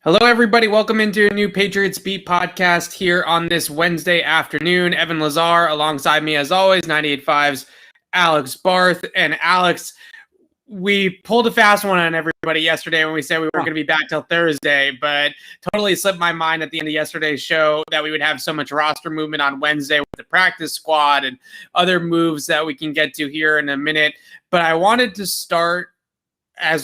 Hello, everybody. Welcome into a new Patriots Beat podcast here on this Wednesday afternoon. Evan Lazar alongside me, as always, 98.5's Alex Barth. And Alex, we pulled a fast one on everybody yesterday when we said we weren't going to be back till Thursday, but totally slipped my mind at the end of yesterday's show that we would have so much roster movement on Wednesday with the practice squad and other moves that we can get to here in a minute. But I wanted to start I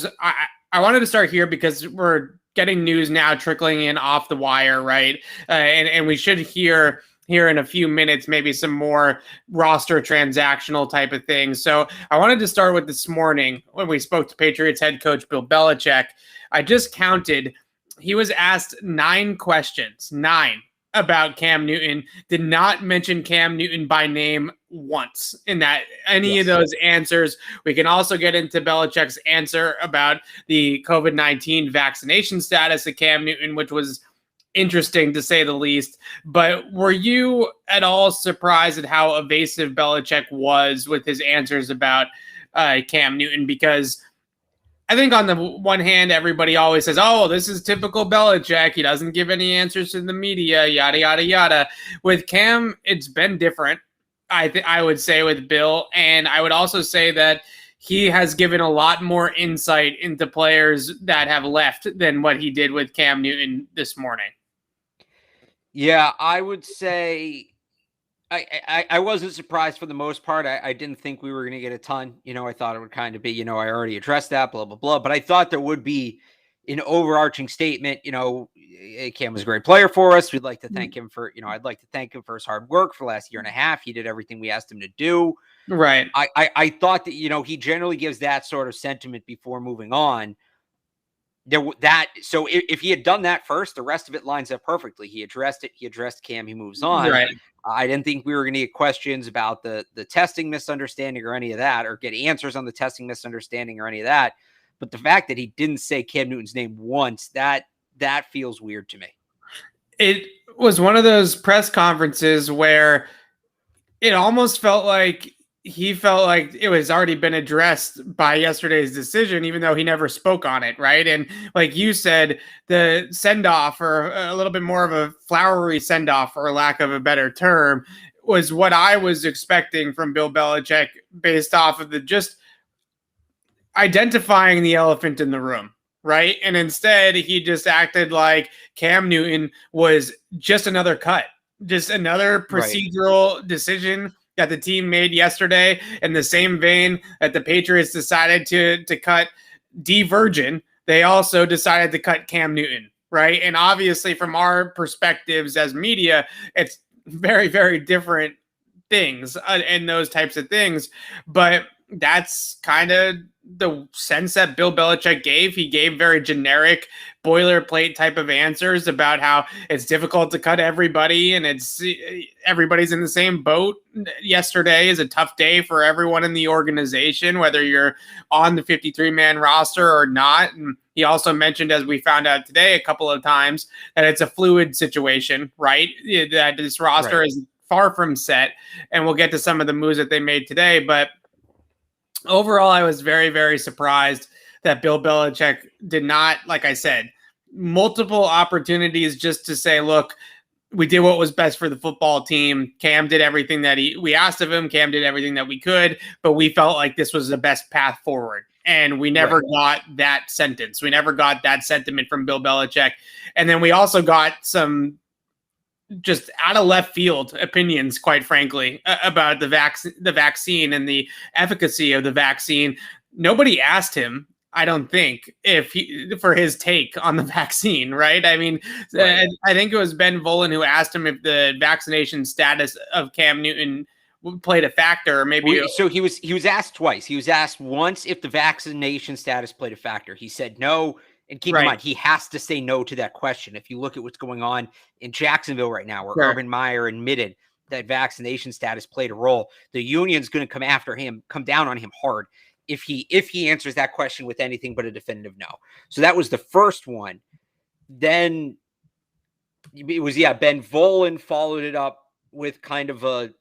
wanted to start here because we're getting news now trickling in off the wire, right? And we should hear here in a few minutes maybe some more roster transactional type of things. So I wanted to start with this morning when we spoke to Patriots head coach Bill Belichick. I just counted. He was asked 9 questions, 9 about Cam Newton, did not mention Cam Newton by name once in that any of those answers. We can also get into Belichick's answer about the COVID-19 vaccination status of Cam Newton, which was interesting to say the least. But were you at all surprised at how evasive Belichick was with his answers about Cam Newton? Because I think on the one hand, everybody always says, oh, this is typical Belichick. He doesn't give any answers to the media, yada, yada, yada. With Cam, it's been different, I would say, with Bill. And I would also say that he has given a lot more insight into players that have left than what he did with Cam Newton this morning. Yeah, I would say I wasn't surprised for the most part. I didn't think we were going to get a ton. I thought it would kind of be, I already addressed that, blah, blah, blah. But I thought there would be an overarching statement. Cam was a great player for us. We'd like to thank him for, I'd like to thank him for his hard work for the last year and a half. He did everything we asked him to do. Right. I thought that, he generally gives that sort of sentiment before moving on. So if he had done that first, the rest of it lines up perfectly. He addressed it. He addressed Cam. He moves on. Right. I didn't think we were going to get questions about the testing misunderstanding or any of that, or get answers on the testing misunderstanding or any of that. But the fact that he didn't say Cam Newton's name once, that feels weird to me. It was one of those press conferences where it almost felt like he felt like it was already been addressed by yesterday's decision, even though he never spoke on it, right? And like you said, the send-off, or a little bit more of a flowery send-off, for lack of a better term, was what I was expecting from Bill Belichick based off of the just identifying the elephant in the room, right? And instead, he just acted like Cam Newton was just another cut, just another procedural decision that the team made yesterday, in the same vein that the Patriots decided to cut D Virgin. They also decided to cut Cam Newton, right? And obviously from our perspectives as media, it's very, very different things and those types of things. But that's kind of the sense that Bill Belichick gave. He gave very generic boilerplate type of answers about how it's difficult to cut everybody and everybody's in the same boat. Yesterday is a tough day for everyone in the organization, whether you're on the 53-man roster or not. And he also mentioned, as we found out today a couple of times, that it's a fluid situation, right? That this roster is far from set. And we'll get to some of the moves that they made today. But overall, I was very, very surprised that Bill Belichick did not, like I said, multiple opportunities just to say, look, we did what was best for the football team. Cam did everything that we asked of him. Cam did everything that we could, but we felt like this was the best path forward. And we never got that sentence. We never got that sentiment from Bill Belichick. And then we also got some just out of left field opinions, quite frankly, about the vaccine and the efficacy of the vaccine. Nobody asked him, I don't think, for his take on the vaccine, right? I mean, I think it was Ben Volen who asked him if the vaccination status of Cam Newton played a factor, or maybe. So he was asked twice. He was asked once if the vaccination status played a factor. He said no. And keep in mind, he has to say no to that question. If you look at what's going on in Jacksonville right now, where Urban Meyer admitted that vaccination status played a role, the union's going to come down on him hard if he answers that question with anything but a definitive no. So that was the first one. Then it was, Ben Volen followed it up with kind of a,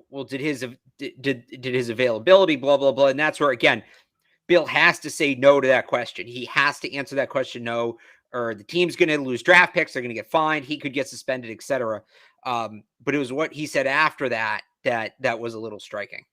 well, did his availability, blah, blah, blah. And that's where, again, Bill has to say no to that question. He has to answer that question no, or the team's going to lose draft picks. They're going to get fined. He could get suspended, etc. But it was what he said after that was a little striking.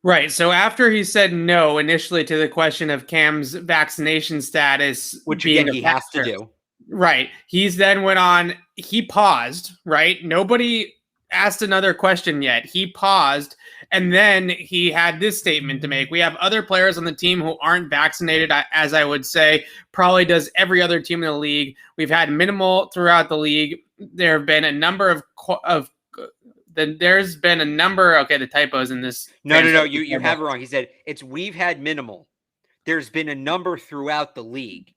Right. So after he said no initially to the question of Cam's vaccination status, which again he has to do. Right. He's then went on, he paused, right? Nobody asked another question yet. He paused, and then he had this statement to make. We have other players on the team who aren't vaccinated, as I would say, probably does every other team in the league. We've had minimal throughout the league. There have been a number there's been a number. Okay, the typos in this. No. You have it wrong. He said we've had minimal. There's been a number throughout the league.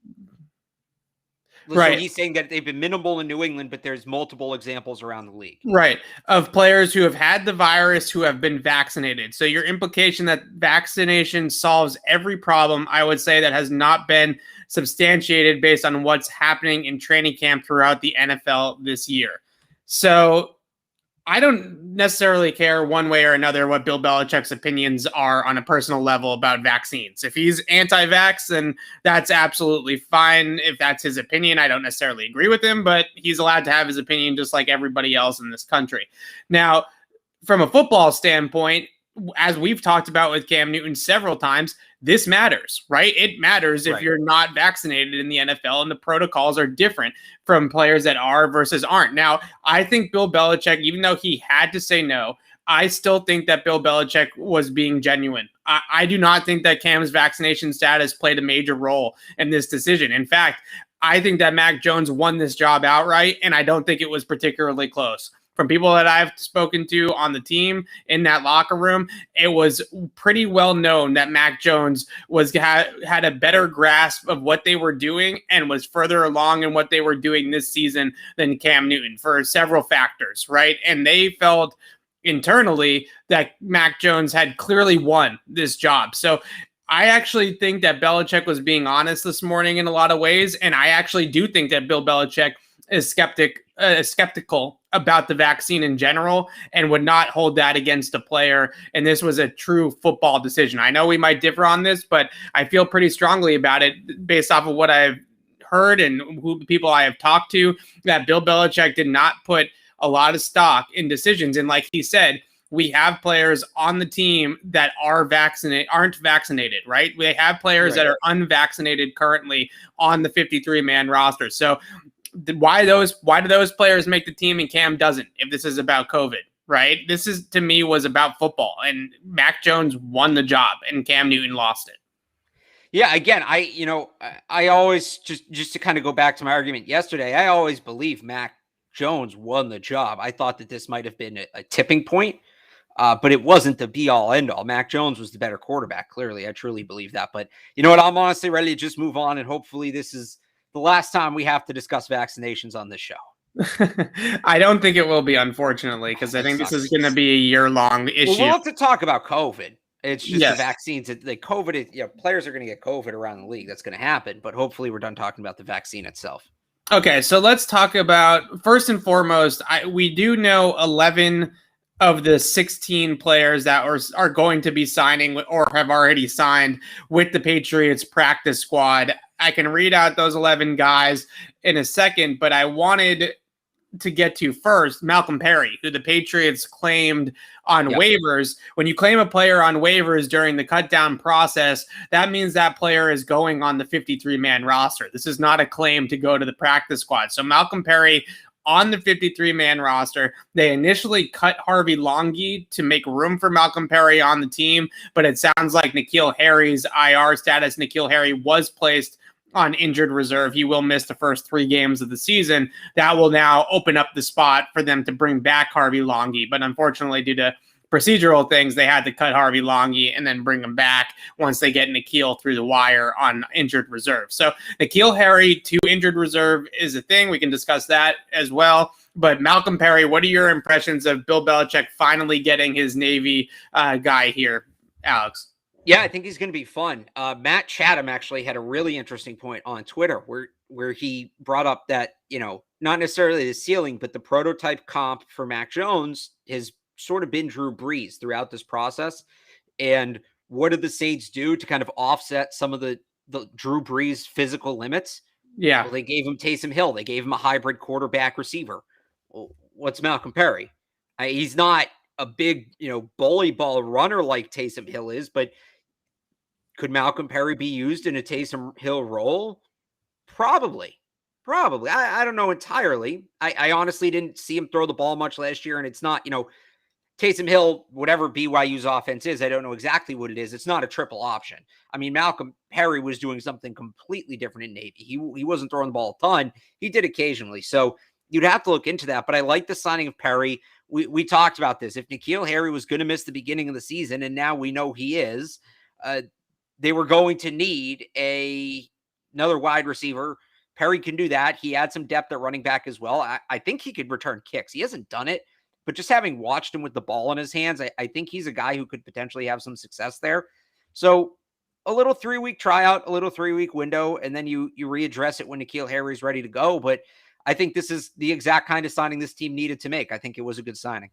Right. So he's saying that they've been minimal in New England, but there's multiple examples around the league. Right. Of players who have had the virus who have been vaccinated. So your implication that vaccination solves every problem, I would say that has not been substantiated based on what's happening in training camp throughout the NFL this year. So I don't necessarily care one way or another what Bill Belichick's opinions are on a personal level about vaccines. If he's anti-vax, then that's absolutely fine. If that's his opinion, I don't necessarily agree with him, but he's allowed to have his opinion just like everybody else in this country. Now, from a football standpoint, as we've talked about with Cam Newton several times, this matters, right? It matters if you're not vaccinated in the NFL, and the protocols are different from players that are versus aren't. Now, I think Bill Belichick, even though he had to say no, I still think that Bill Belichick was being genuine. I do not think that Cam's vaccination status played a major role in this decision. In fact, I think that Mac Jones won this job outright, and I don't think it was particularly close. From people that I've spoken to on the team in that locker room, it was pretty well known that Mac Jones had a better grasp of what they were doing and was further along in what they were doing this season than Cam Newton for several factors, right? And they felt internally that Mac Jones had clearly won this job. So I actually think that Belichick was being honest this morning in a lot of ways, and I actually do think that Bill Belichick is skeptical about the vaccine in general and would not hold that against a player. And this was a true football decision. I know we might differ on this, but I feel pretty strongly about it based off of what I've heard and who people I have talked to, that Bill Belichick did not put a lot of stock in decisions. And like he said, we have players on the team that aren't vaccinated, right? We have players that are unvaccinated currently on the 53-man roster. So why do those players make the team and Cam doesn't, if this is about COVID, right? This is, to me, was about football, and Mac Jones won the job and Cam Newton lost it. Yeah, again, I always just to kind of go back to my argument yesterday, I always believe Mac Jones won the job. I thought that this might have been a tipping point, but it wasn't the be all end all. Mac Jones was the better quarterback. Clearly, I truly believe that. But you know what? I'm honestly ready to just move on, and hopefully this is the last time we have to discuss vaccinations on this show. I don't think it will be, unfortunately, because I think this is going to be a year-long issue. Well, we'll have to talk about COVID. It's just the vaccines. Like COVID, players are going to get COVID around the league. That's going to happen. But hopefully we're done talking about the vaccine itself. Okay, so let's talk about, first and foremost, we do know 11 of the 16 players that are going to be signing or have already signed with the Patriots practice squad. I can read out those 11 guys in a second, but I wanted to get to first Malcolm Perry, who the Patriots claimed on waivers. When you claim a player on waivers during the cut down process, that means that player is going on the 53-man roster. This is not a claim to go to the practice squad. So Malcolm Perry on the 53-man roster. They initially cut Harvey Longy to make room for Malcolm Perry on the team, but it sounds like N'Keal Harry's IR status. N'Keal Harry was placed on injured reserve. He will miss the first 3 games of the season. That will now open up the spot for them to bring back Harvey Longy. But unfortunately, due to procedural things, they had to cut Harvey Longy and then bring him back once they get N'Keal through the wire on injured reserve. So N'Keal Harry to injured reserve is a thing. We can discuss that as well. But Malcolm Perry, what are your impressions of Bill Belichick finally getting his Navy guy here, Alex? Yeah, I think he's going to be fun. Matt Chatham actually had a really interesting point on Twitter where he brought up that, not necessarily the ceiling, but the prototype comp for Mac Jones has sort of been Drew Brees throughout this process. And what did the Saints do to kind of offset some of the Drew Brees physical limits? Yeah. Well, they gave him Taysom Hill. They gave him a hybrid quarterback receiver. Well, what's Malcolm Perry? He's not a big, bully ball runner like Taysom Hill is, but could Malcolm Perry be used in a Taysom Hill role? Probably. I don't know entirely. I honestly didn't see him throw the ball much last year, and it's not, Taysom Hill, whatever BYU's offense is, I don't know exactly what it is. It's not a triple option. I mean, Malcolm Perry was doing something completely different in Navy. He wasn't throwing the ball a ton. He did occasionally. So you'd have to look into that. But I like the signing of Perry. We talked about this. If N'Keal Harry was going to miss the beginning of the season, and now we know he is, they were going to need another wide receiver. Perry can do that. He had some depth at running back as well. I think he could return kicks. He hasn't done it. But just having watched him with the ball in his hands, I think he's a guy who could potentially have some success there. So a little 3-week tryout, a little 3-week window, and then you readdress it when N'Keal Harry's ready to go. But I think this is the exact kind of signing this team needed to make. I think it was a good signing.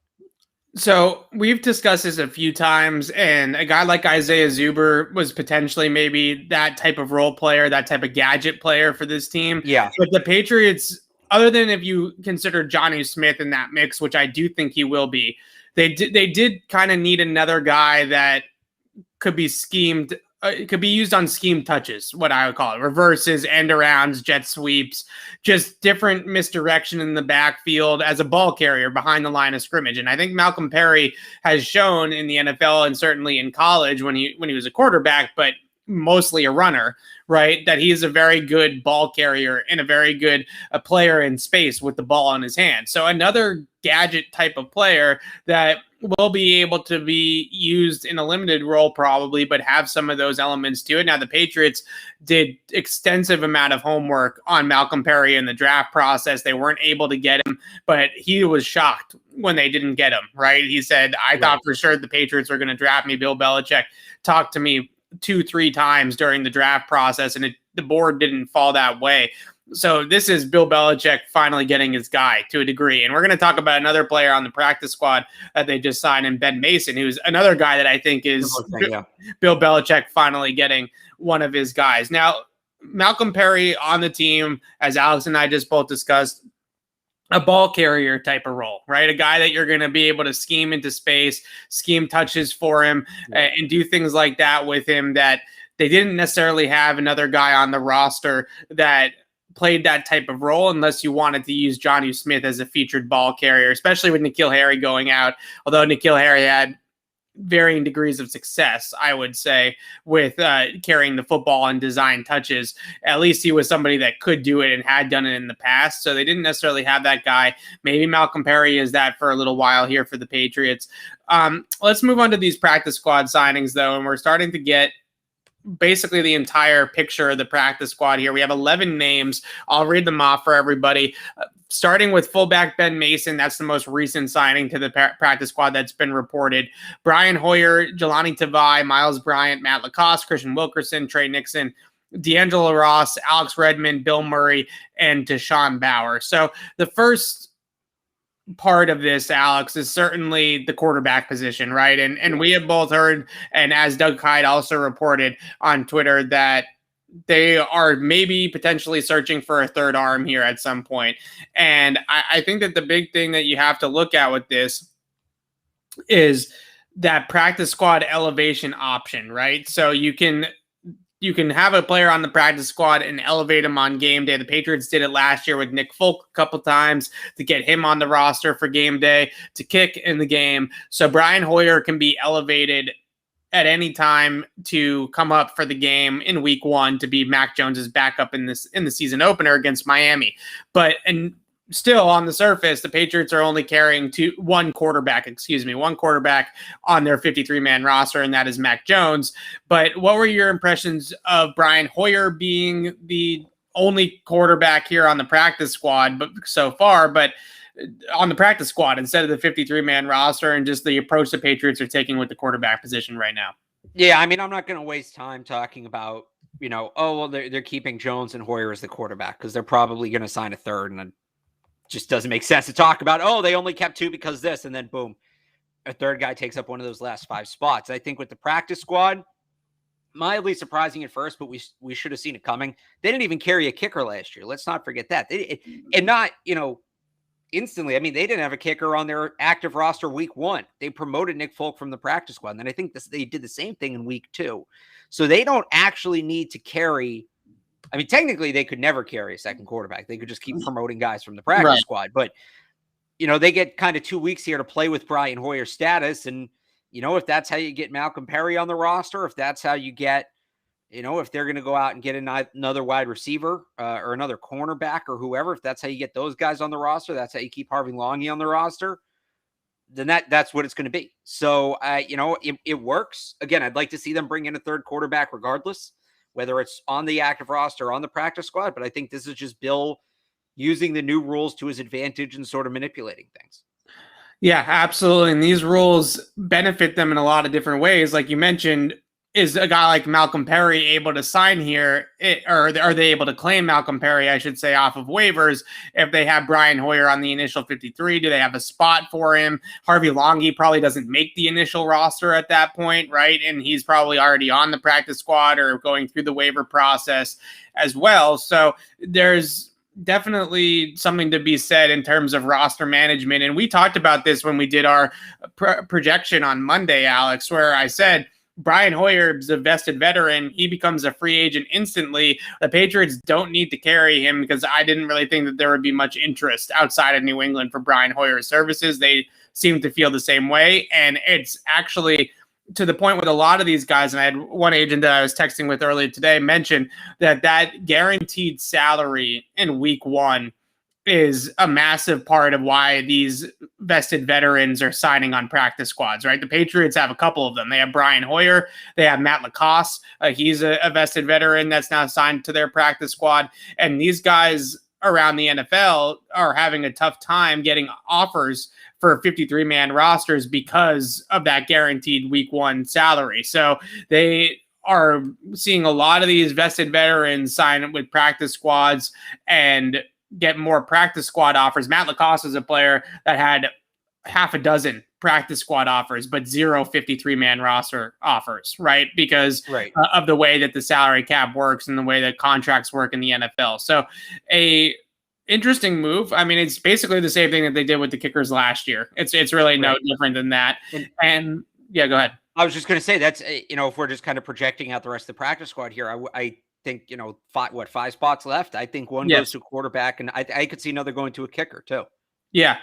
So we've discussed this a few times, and a guy like Isaiah Zuber was potentially maybe that type of role player, that type of gadget player for this team. Yeah. But the Patriots, other than if you consider Jonnu Smith in that mix, which I do think he will be, they did kind of need another guy that could be schemed. It could be used on scheme touches, what I would call it. Reverses, end arounds, jet sweeps, just different misdirection in the backfield as a ball carrier behind the line of scrimmage. And I think Malcolm Perry has shown in the NFL and certainly in college when he was a quarterback, but mostly a runner, right, that he is a very good ball carrier and a very good player in space with the ball in his hand. So another gadget type of player that will be able to be used in a limited role probably, but have some of those elements to it. Now, the Patriots did extensive amount of homework on Malcolm Perry in the draft process. They weren't able to get him, but he was shocked when they didn't get him, right? He said, I thought for sure the Patriots were going to draft me. Bill Belichick talked to me 2-3 times during the draft process, and the board didn't fall that way. So this is Bill Belichick finally getting his guy to a degree. And we're going to talk about another player on the practice squad that they just signed in Ben Mason, who's another guy that I think is Bill Belichick finally getting one of his guys. Now, Malcolm Perry on the team, as Alex and I just both discussed, a ball carrier type of role, right? A guy that you're going to be able to scheme into space, scheme touches for him, and do things like that with him that they didn't necessarily have another guy on the roster that played that type of role unless you wanted to use Jonnu Smith as a featured ball carrier, especially with N'Keal Harry going out. Although N'Keal Harry had varying degrees of success, I would say, with carrying the football and design touches. At least he was somebody that could do it and had done it in the past. So they didn't necessarily have that guy. Maybe Malcolm Perry is that for a little while here for the Patriots. Let's move on to these practice squad signings, though, and we're starting to get basically the entire picture of the practice squad here. We have 11 names. I'll read them off for everybody. Starting with fullback Ben Mason, that's the most recent signing to the practice squad that's been reported. Brian Hoyer, Jelani Tavai, Miles Bryant, Matt Lacoste, Christian Wilkerson, Trey Nixon, D'Angelo Ross, Alex Redmond, Bill Murray, and Deshaun Bauer. So the first part of this, Alex, is certainly the quarterback position, right? And we have both heard, and as Doug Hyde also reported on Twitter, that they are maybe potentially searching for a third arm here at some point. And I think that the big thing that you have to look at with this is that practice squad elevation option, right? So you can have a player on the practice squad and elevate him on game day. The Patriots did it last year with Nick Folk a couple times to get him on the roster for game day to kick in the game. So Brian Hoyer can be elevated at any time to come up for the game in week 1 to be Mac Jones's backup in the season opener against Miami. And still on the surface, the Patriots are only carrying one quarterback on their 53-man roster, and that is Mac Jones. But what were your impressions of Brian Hoyer being the only quarterback here on the practice squad but on the practice squad instead of the 53-man roster, and just the approach the Patriots are taking with the quarterback position right now? Yeah, I mean, I'm not going to waste time talking about, they're keeping Jones and Hoyer as the quarterback because they're probably going to sign a third, and just doesn't make sense to talk about, they only kept 2 because this, and then boom, a third guy takes up one of those last 5 spots. I think with the practice squad, mildly surprising at first, but we should have seen it coming. They didn't even carry a kicker last year. Let's not forget that. And not, instantly. I mean, they didn't have a kicker on their active roster week 1. They promoted Nick Folk from the practice squad. And then I think they did the same thing in week 2. So they don't actually need to carry. I mean, technically they could never carry a second quarterback. They could just keep promoting guys from the practice squad. But, they get kind of 2 weeks here to play with Brian Hoyer's status. And, if that's how you get Malcolm Perry on the roster, if that's how you get, if they're going to go out and get another wide receiver or another cornerback or whoever, if that's how you get those guys on the roster, that's how you keep Harvey Longy on the roster, then that's what it's going to be. So, it works. Again, I'd like to see them bring in a third quarterback regardless, whether it's on the active roster or on the practice squad. But I think this is just Bill using the new rules to his advantage and sort of manipulating things. Yeah, absolutely. And these rules benefit them in a lot of different ways. Like you mentioned, is a guy like Malcolm Perry able to sign here, or are they able to claim Malcolm Perry, I should say, off of waivers if they have Brian Hoyer on the initial 53? Do they have a spot for him? Harvey Longy probably doesn't make the initial roster at that point, right? And he's probably already on the practice squad or going through the waiver process as well. So there's definitely something to be said in terms of roster management. And we talked about this when we did our projection on Monday, Alex, where I said, Brian Hoyer is a vested veteran. He becomes a free agent instantly. The Patriots don't need to carry him because I didn't really think that there would be much interest outside of New England for Brian Hoyer's services. They seem to feel the same way. And it's actually to the point with a lot of these guys. And I had one agent that I was texting with earlier today mentioned that guaranteed salary in week 1 is a massive part of why these vested veterans are signing on practice squads, right? The Patriots have a couple of them. They have Brian Hoyer. They have Matt Lacoste. He's a vested veteran that's now signed to their practice squad. And these guys around the NFL are having a tough time getting offers for 53-man rosters because of that guaranteed week 1 salary. So they are seeing a lot of these vested veterans sign with practice squads and get more practice squad offers. Matt Lacoste is a player that had half a dozen practice squad offers, but 0 53-man roster offers, right? Because of the way that the salary cap works and the way that contracts work in the NFL. So a interesting move. I mean, it's basically the same thing that they did with the kickers last year. It's really no different than that. And yeah, go ahead. I was just going to say that's, if we're just kind of projecting out the rest of the practice squad here, I think, 5 spots left. I think one goes to quarterback, and I could see another going to a kicker too. Yeah,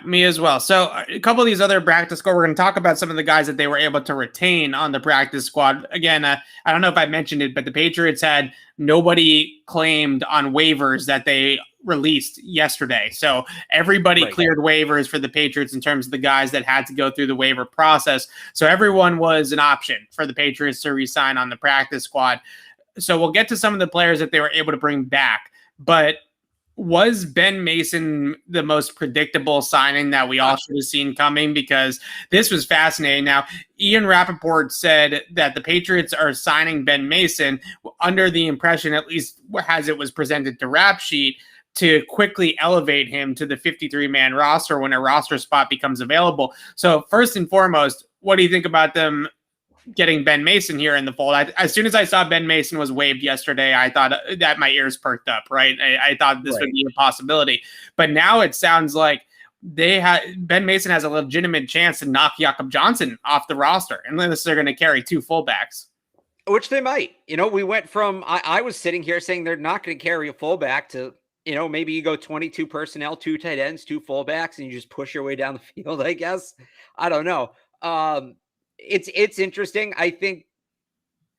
me as well. So a couple of these other practice squad, we're going to talk about some of the guys that they were able to retain on the practice squad. Again, I don't know if I mentioned it, but the Patriots had nobody claimed on waivers that they released yesterday. So everybody cleared waivers for the Patriots in terms of the guys that had to go through the waiver process. So everyone was an option for the Patriots to re-sign on the practice squad. So we'll get to some of the players that they were able to bring back. But was Ben Mason the most predictable signing that we all should have seen coming? Because this was fascinating. Now, Ian Rappaport said that the Patriots are signing Ben Mason under the impression, at least as it was presented to Rap Sheet, to quickly elevate him to the 53-man roster when a roster spot becomes available. So first and foremost, what do you think about them getting Ben Mason here in the fold? As soon as I saw Ben Mason was waived yesterday, I thought that my ears perked up, right? I thought this would be a possibility. But now it sounds like Ben Mason has a legitimate chance to knock Jakob Johnson off the roster, unless they're going to carry 2 fullbacks. Which they might. We went from, I was sitting here saying they're not going to carry a fullback to, maybe you go 22 personnel, 2 tight ends, 2 fullbacks, and you just push your way down the field, I guess. I don't know. It's interesting. I think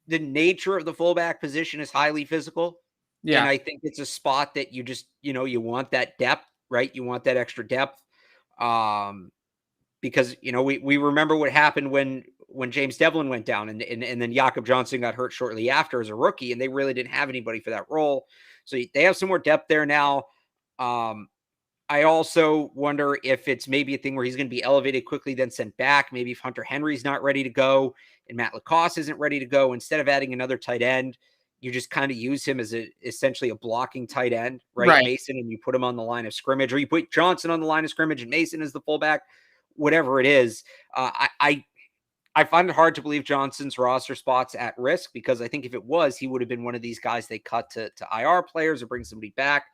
the nature of the fullback position is highly physical. Yeah. And I think it's a spot that you just, you want that depth, right? You want that extra depth. Because, we remember what happened when James Devlin went down and then Jakob Johnson got hurt shortly after as a rookie, and they really didn't have anybody for that role. So they have some more depth there now. I also wonder if it's maybe a thing where he's going to be elevated quickly, then sent back. Maybe if Hunter Henry's not ready to go and Matt Lacoste isn't ready to go, instead of adding another tight end, you just kind of use him as essentially a blocking tight end, right? Mason, and you put him on the line of scrimmage, or you put Johnson on the line of scrimmage and Mason is the fullback, whatever it is. I I find it hard to believe Johnson's roster spot's at risk, because I think if it was, he would have been one of these guys they cut to IR players or bring somebody back.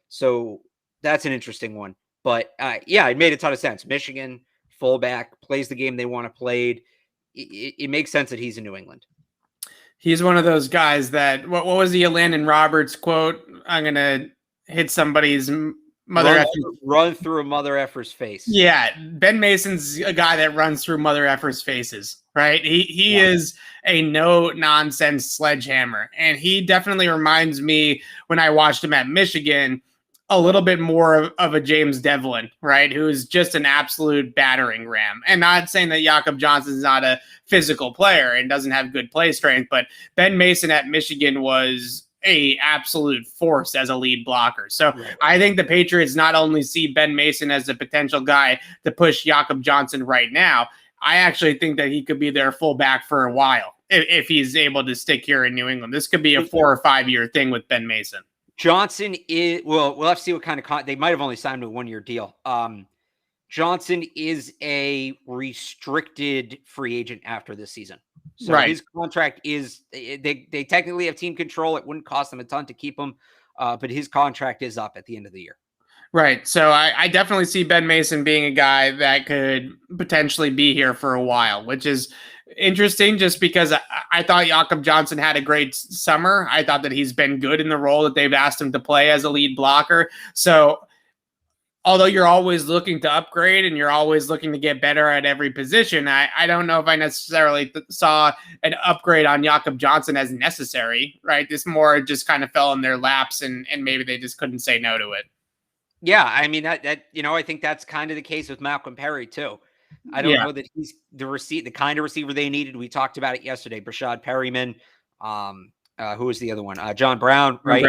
So that's an interesting one. But yeah, it made a ton of sense. Michigan, fullback, plays the game they want to play. It makes sense that he's in New England. He's one of those guys that, what was the Landon Roberts quote? I'm going to hit somebody's run through a mother effer's face. Yeah, Ben Mason's a guy that runs through mother effer's faces, right? He is a no-nonsense sledgehammer, and he definitely reminds me, when I watched him at Michigan, a little bit more of a James Devlin, right? Who is just an absolute battering ram. And not saying that Jakob Johnson's not a physical player and doesn't have good play strength, but Ben Mason at Michigan was a absolute force as a lead blocker. So I think the Patriots not only see Ben Mason as a potential guy to push Jakob Johnson right now, I actually think that he could be their fullback for a while if he's able to stick here in New England. This could be a 4 or 5 year thing with Ben Mason. Johnson is, well, we'll have to see what kind of they might have only signed him a 1 year deal. Johnson is a restricted free agent after this season. So his contract is, they technically have team control. It wouldn't cost them a ton to keep him, but his contract is up at the end of the year. Right. So I definitely see Ben Mason being a guy that could potentially be here for a while, which is interesting just because I thought Jakob Johnson had a great summer. I thought that he's been good in the role that they've asked him to play as a lead blocker. So although you're always looking to upgrade and you're always looking to get better at every position, I don't know if I necessarily saw an upgrade on Jakob Johnson as necessary, right? This more just kind of fell in their laps and maybe they just couldn't say no to it. Yeah, I mean, that I think that's kind of the case with Malcolm Perry too. I don't know that he's the kind of receiver they needed. We talked about it yesterday. Brashad Perryman, who was the other one? John Brown, right?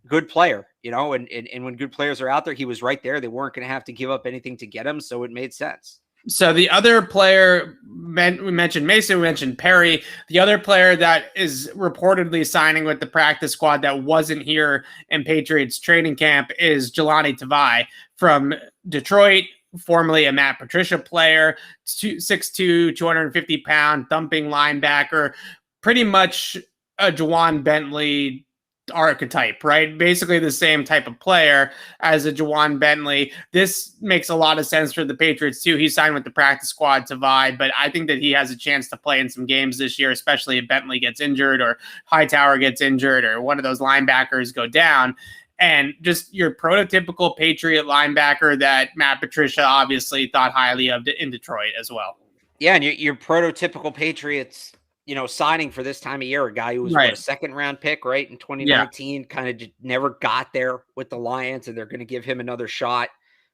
Good player, and when good players are out there, he was right there. They weren't going to have to give up anything to get him, so it made sense. So the other player, we mentioned Mason, we mentioned Perry. The other player that is reportedly signing with the practice squad that wasn't here in Patriots training camp is Jelani Tavai from Detroit, formerly a Matt Patricia player, 6'2", 250-pound thumping linebacker, pretty much a Juwan Bentley archetype, right? Basically the same type of player as a Juwan Bentley. This makes a lot of sense for the Patriots too. He signed with the practice squad to vie, but I think that he has a chance to play in some games this year, especially if Bentley gets injured or Hightower gets injured or one of those linebackers go down. And just your prototypical Patriot linebacker that Matt Patricia obviously thought highly of in Detroit as well. Yeah, and your prototypical Patriots, signing for this time of year, a guy who was a second-round pick, right, in 2019, kind of never got there with the Lions, and they're going to give him another shot,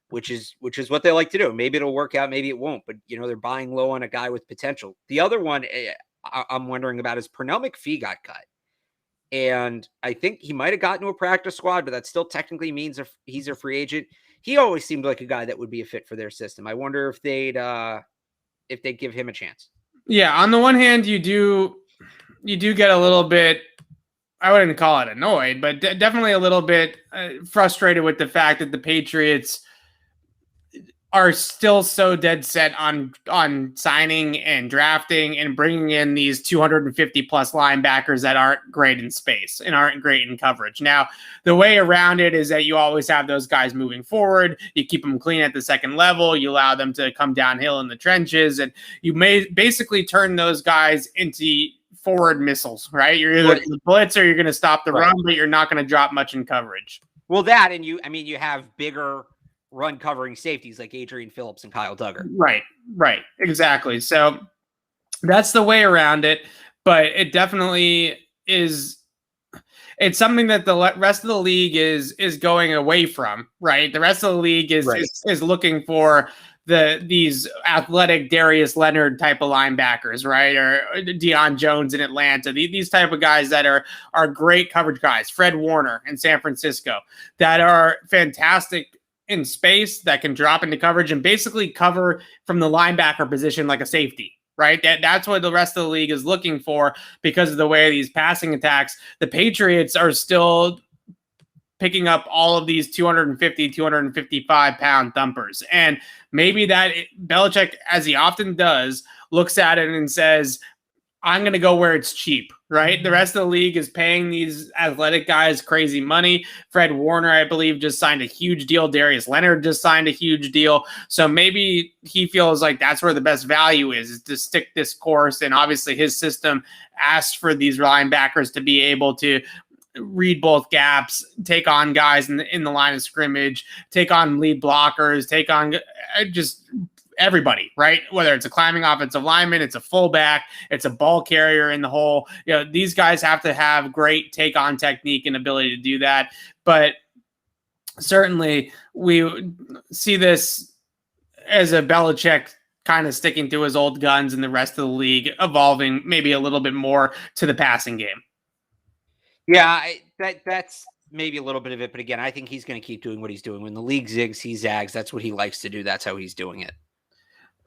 which is what they like to do. Maybe it'll work out, maybe it won't, but, they're buying low on a guy with potential. The other one I'm wondering about is Pernell McPhee got cut, and I think he might have gotten to a practice squad, but that still technically means he's a free agent. He always seemed like a guy that would be a fit for their system. I wonder if they'd give him a chance. Yeah, on the one hand, you do get a little bit, I wouldn't call it annoyed, but definitely a little bit frustrated with the fact that the Patriots are still so dead set on signing and drafting and bringing in these 250 plus linebackers that aren't great in space and aren't great in coverage. Now, the way around it is that you always have those guys moving forward. You keep them clean at the second level. You allow them to come downhill in the trenches, and you may basically turn those guys into forward missiles, right? You're either the blitz or you're going to stop the run, but you're not going to drop much in coverage. Well, that, and you have bigger run covering safeties like Adrian Phillips and Kyle Duggar. Right. Exactly. So that's the way around it, but it definitely is. It's something that the rest of the league is going away from, right? The rest of the league is looking for these athletic Darius Leonard type of linebackers, right? Or Deion Jones in Atlanta. These type of guys that are great coverage guys. Fred Warner in San Francisco that are fantastic in space, that can drop into coverage and basically cover from the linebacker position like a safety, right? That's what the rest of the league is looking for because of the way these passing attacks. The Patriots are still picking up all of these 250, 255 pound thumpers. And maybe that Belichick, as he often does, looks at it and says, I'm going to go where it's cheap, right? The rest of the league is paying these athletic guys crazy money. Fred Warner, I believe, just signed a huge deal. Darius Leonard just signed a huge deal. So maybe he feels like that's where the best value is to stick this course. And obviously his system asks for these linebackers to be able to read both gaps, take on guys in the line of scrimmage, take on lead blockers, take on just everybody, right? Whether it's a climbing offensive lineman, it's a fullback, it's a ball carrier in the hole. These guys have to have great take on technique and ability to do that. But certainly we see this as a Belichick kind of sticking to his old guns, and the rest of the league evolving maybe a little bit more to the passing game. Yeah, that's maybe a little bit of it. But again, I think he's going to keep doing what he's doing. When the league zigs, he zags. That's what he likes to do. That's how he's doing it.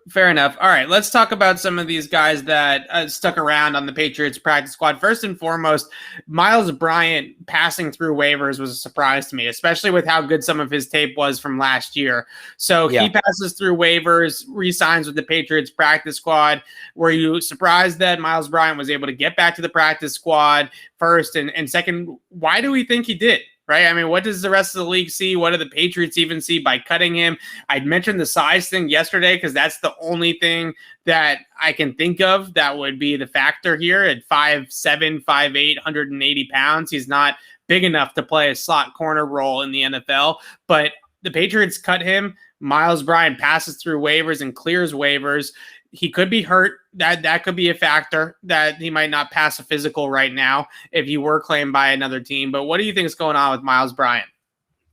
Fair enough. All right, let's talk about some of these guys that stuck around on the Patriots practice squad. First and foremost, Miles Bryant passing through waivers was a surprise to me, especially with how good some of his tape was from last year. So He passes through waivers, re-signs with the Patriots practice squad. Were you surprised that Miles Bryant was able to get back to the practice squad first? And second, why do we think he did? Right? I mean, what does the rest of the league see? What do the Patriots even see by cutting him? I'd mentioned the size thing yesterday because that's the only thing that I can think of that would be the factor here. At 5'7", 5'8", 180 pounds, he's not big enough to play a slot corner role in the NFL. But the Patriots cut him. Miles Bryant passes through waivers and clears waivers. He could be hurt. That could be a factor that he might not pass a physical right now if he were claimed by another team. But what do you think is going on with Miles Bryant?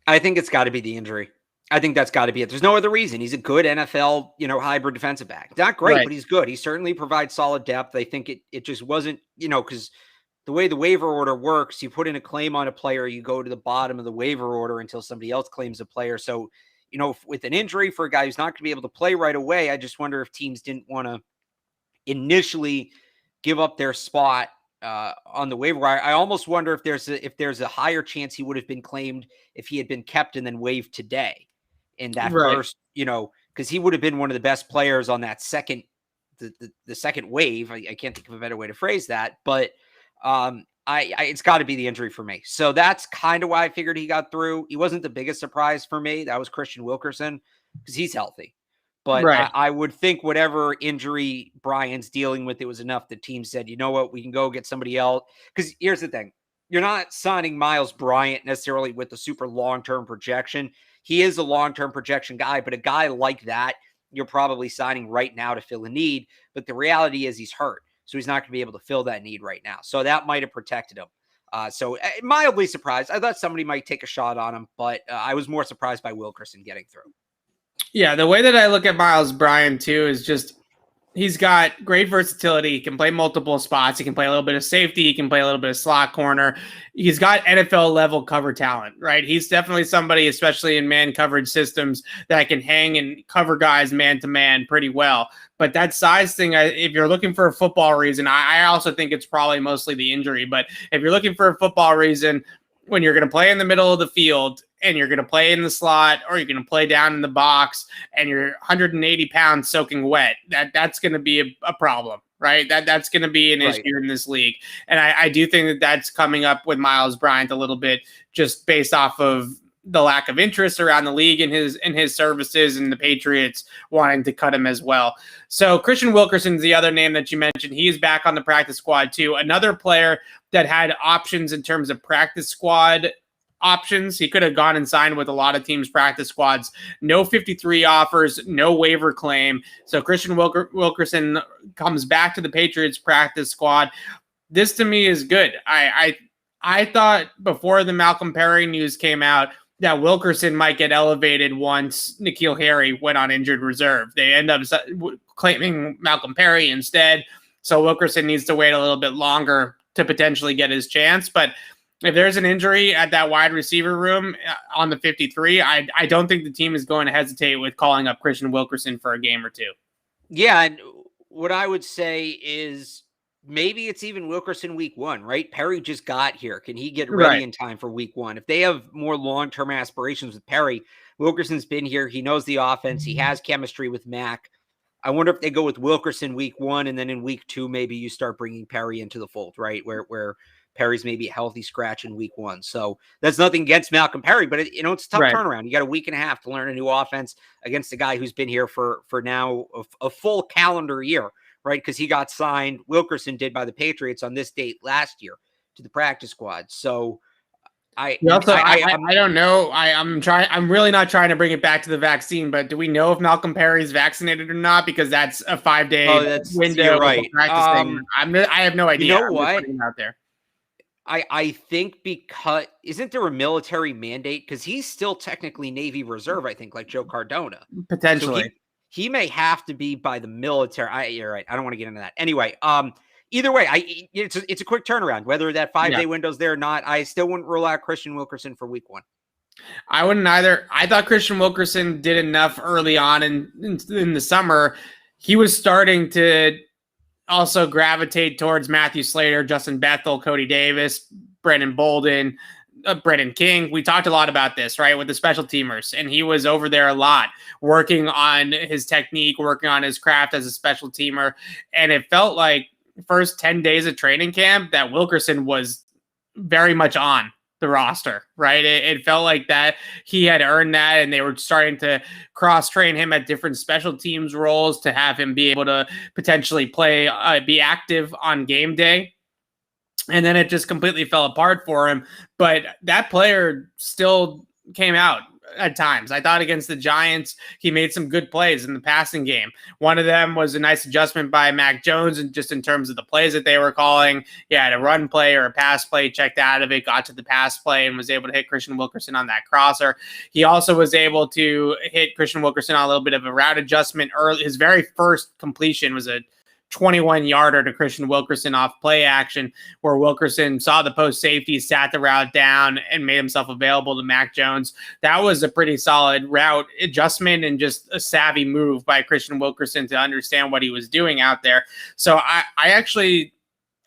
I think it's got to be the injury. I think that's got to be it. There's no other reason. He's a good NFL, hybrid defensive back. Not great, right, but he's good. He certainly provides solid depth. I think it just wasn't, because the way the waiver order works, you put in a claim on a player, you go to the bottom of the waiver order until somebody else claims a player. So, with an injury for a guy who's not going to be able to play right away, I just wonder if teams didn't want to initially give up their spot on the waiver wire. I almost wonder if there's a higher chance he would have been claimed if he had been kept and then waived today in that first, because he would have been one of the best players on that second, the second wave. I can't think of a better way to phrase that, but it's got to be the injury for me. So that's kind of why I figured he got through. He wasn't the biggest surprise for me. That was Christian Wilkerson because he's healthy. But right, I would think whatever injury Bryant's dealing with, it was enough that team said, you know what, we can go get somebody else. Because here's the thing. You're not signing Miles Bryant necessarily with a super long-term projection. He is a long-term projection guy, but a guy like that, you're probably signing right now to fill a need. But the reality is he's hurt. So he's not going to be able to fill that need right now. So that might have protected him. So mildly surprised. I thought somebody might take a shot on him, but I was more surprised by Wilkerson getting through. Yeah, the way that I look at Miles Bryant, too, is just he's got great versatility. He can play multiple spots. He can play a little bit of safety. He can play a little bit of slot corner. He's got NFL-level cover talent, right? He's definitely somebody, especially in man coverage systems, that can hang and cover guys man-to-man pretty well. But that size thing, if you're looking for a football reason, I also think it's probably mostly the injury. But if you're looking for a football reason, when you're going to play in the middle of the field and you're going to play in the slot or you're going to play down in the box and you're 180 pounds soaking wet, that's going to be a problem, right? That's going to be an issue in this league. And I do think that that's coming up with Miles Bryant a little bit just based off of the lack of interest around the league in his services and the Patriots wanting to cut him as well. So Christian Wilkerson's the other name that you mentioned. He is back on the practice squad too. Another player that had options in terms of practice squad options. He could have gone and signed with a lot of teams' practice squads. No 53 offers, no waiver claim. So Christian Wilkerson comes back to the Patriots practice squad. This to me is good. I thought before the Malcolm Perry news came out that Wilkerson might get elevated once N'Keal Harry went on injured reserve. They end up claiming Malcolm Perry instead. So Wilkerson needs to wait a little bit longer to potentially get his chance. But if there's an injury at that wide receiver room on the 53, I don't think the team is going to hesitate with calling up Christian Wilkerson for a game or two. Yeah, and what I would say is maybe it's even Wilkerson week 1, right? Perry just got here. Can he get ready in time for week 1? If they have more long-term aspirations with Perry, Wilkerson's been here. He knows the offense. He has chemistry with Mac. I wonder if they go with Wilkerson week 1, and then in week 2, maybe you start bringing Perry into the fold, right? Where Perry's maybe a healthy scratch in week 1. So that's nothing against Malcolm Perry, but it's a tough turnaround. You got a week and a half to learn a new offense against a guy who's been here for now a full calendar year, right? Because he got signed, Wilkerson did, by the Patriots on this date last year to the practice squad. So I don't know. I'm really not trying to bring it back to the vaccine, but do we know if Malcolm Perry's vaccinated or not? Because that's a 5-day window. Right. I have no idea. You know what? Out there. I think because isn't there a military mandate? Because he's still technically Navy Reserve, I think, like Joe Cardona. Potentially. So he may have to be by the military. You're right. I don't want to get into that. Anyway, either way, it's a quick turnaround. Whether that 5-day window's there or not, I still wouldn't rule out Christian Wilkerson for week 1. I wouldn't either. I thought Christian Wilkerson did enough early on in the summer. He was starting to also gravitate towards Matthew Slater, Justin Bethel, Cody Davis, Brandon Bolden, Brendan King. We talked a lot about this, right, with the special teamers, and he was over there a lot working on his technique, working on his craft as a special teamer, and it felt like first 10 days of training camp that Wilkerson was very much on the roster, right? It felt like that he had earned that, and they were starting to cross-train him at different special teams roles to have him be able to potentially play, be active on game day. And then it just completely fell apart for him. But that player still came out at times. I thought against the Giants, he made some good plays in the passing game. One of them was a nice adjustment by Mac Jones, and just in terms of the plays that they were calling. He had a run play or a pass play, checked out of it, got to the pass play, and was able to hit Christian Wilkerson on that crosser. He also was able to hit Christian Wilkerson on a little bit of a route adjustment early. His very first completion was a 21-yarder to Christian Wilkerson off play action, where Wilkerson saw the post safety, sat the route down, and made himself available to Mac Jones. That was a pretty solid route adjustment and just a savvy move by Christian Wilkerson to understand what he was doing out there. So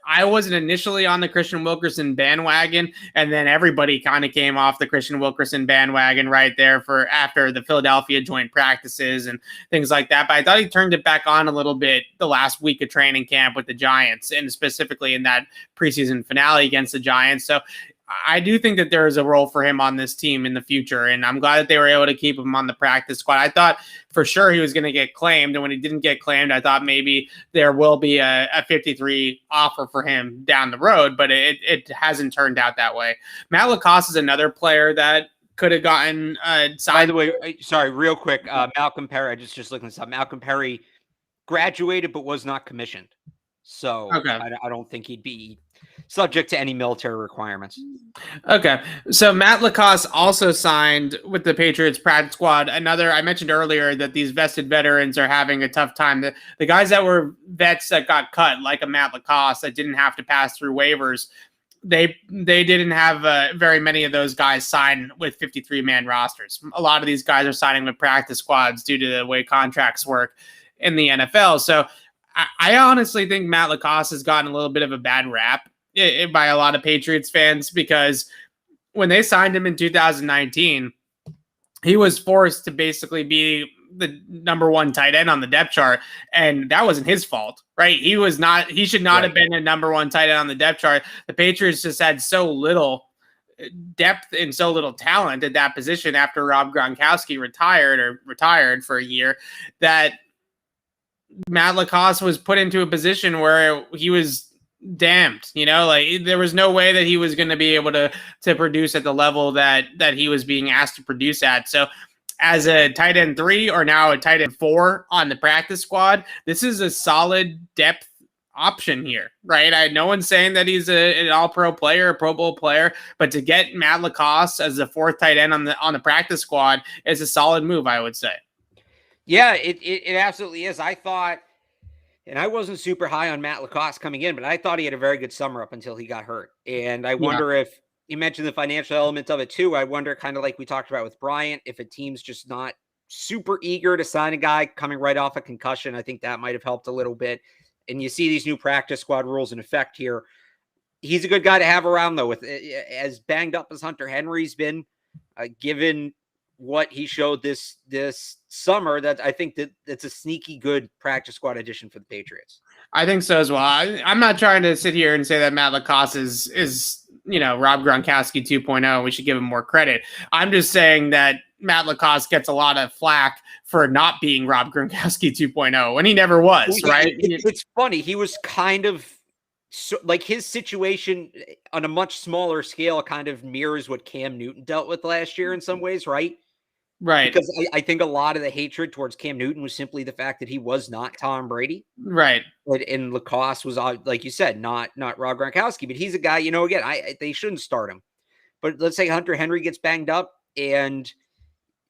I wasn't initially on the Christian Wilkerson bandwagon, and then everybody kind of came off the Christian Wilkerson bandwagon right there for after the Philadelphia joint practices and things like that. But I thought he turned it back on a little bit the last week of training camp with the Giants, and specifically in that preseason finale against the Giants. So I do think that there is a role for him on this team in the future, and I'm glad that they were able to keep him on the practice squad. I thought for sure he was going to get claimed, and when he didn't get claimed, I thought maybe there will be a 53 offer for him down the road, but it hasn't turned out that way. Matt Lacoste is another player that could have gotten signed. By the way, sorry, real quick, Malcolm Perry, I just looking this up. Malcolm Perry graduated but was not commissioned, so okay. I don't think he'd be subject to any military requirements. Okay. So Matt Lacoste also signed with the Patriots practice squad. I mentioned earlier that these vested veterans are having a tough time. The guys that were vets that got cut, like a Matt Lacoste that didn't have to pass through waivers, they didn't have very many of those guys sign with 53-man rosters. A lot of these guys are signing with practice squads due to the way contracts work in the NFL. So I honestly think Matt Lacoste has gotten a little bit of a bad rap by a lot of Patriots fans, because when they signed him in 2019, he was forced to basically be the number one tight end on the depth chart, and that wasn't his fault, right? He should not have been a number one tight end on the depth chart. The Patriots just had so little depth and so little talent at that position after Rob Gronkowski retired for a year, that Matt Lacoste was put into a position where he was damned, like there was no way that he was going to be able to produce at the level that he was being asked to produce at. So as a tight end 3 or now a tight end 4 on the practice squad, this is a solid depth option here, right? No one's saying that he's an all-pro player, a Pro Bowl player, but to get Matt Lacoste as the 4th tight end on the practice squad is a solid move, I would say. Yeah, it absolutely is. I thought, and I wasn't super high on Matt Lacoste coming in, but I thought he had a very good summer up until he got hurt. And I wonder if you mentioned the financial element of it too. I wonder, kind of like we talked about with Bryant, if a team's just not super eager to sign a guy coming right off a concussion. I think that might have helped a little bit. and you see these new practice squad rules in effect here. He's a good guy to have around, though, with as banged up as Hunter Henry's been, given what he showed this summer. That I think that it's a sneaky good practice squad addition for the Patriots. I think so as well. I'm not trying to sit here and say that Matt Lacoste is Rob Gronkowski 2.0. We should give him more credit. I'm just saying that Matt Lacoste gets a lot of flack for not being Rob Gronkowski 2.0 when he never was, right? It's funny. He was kind of like his situation on a much smaller scale kind of mirrors what Cam Newton dealt with last year in some ways, right? Right. Because I think a lot of the hatred towards Cam Newton was simply the fact that he was not Tom Brady. Right. And Lacoste was, like you said, not Rob Gronkowski, but he's a guy, again, they shouldn't start him. But let's say Hunter Henry gets banged up and,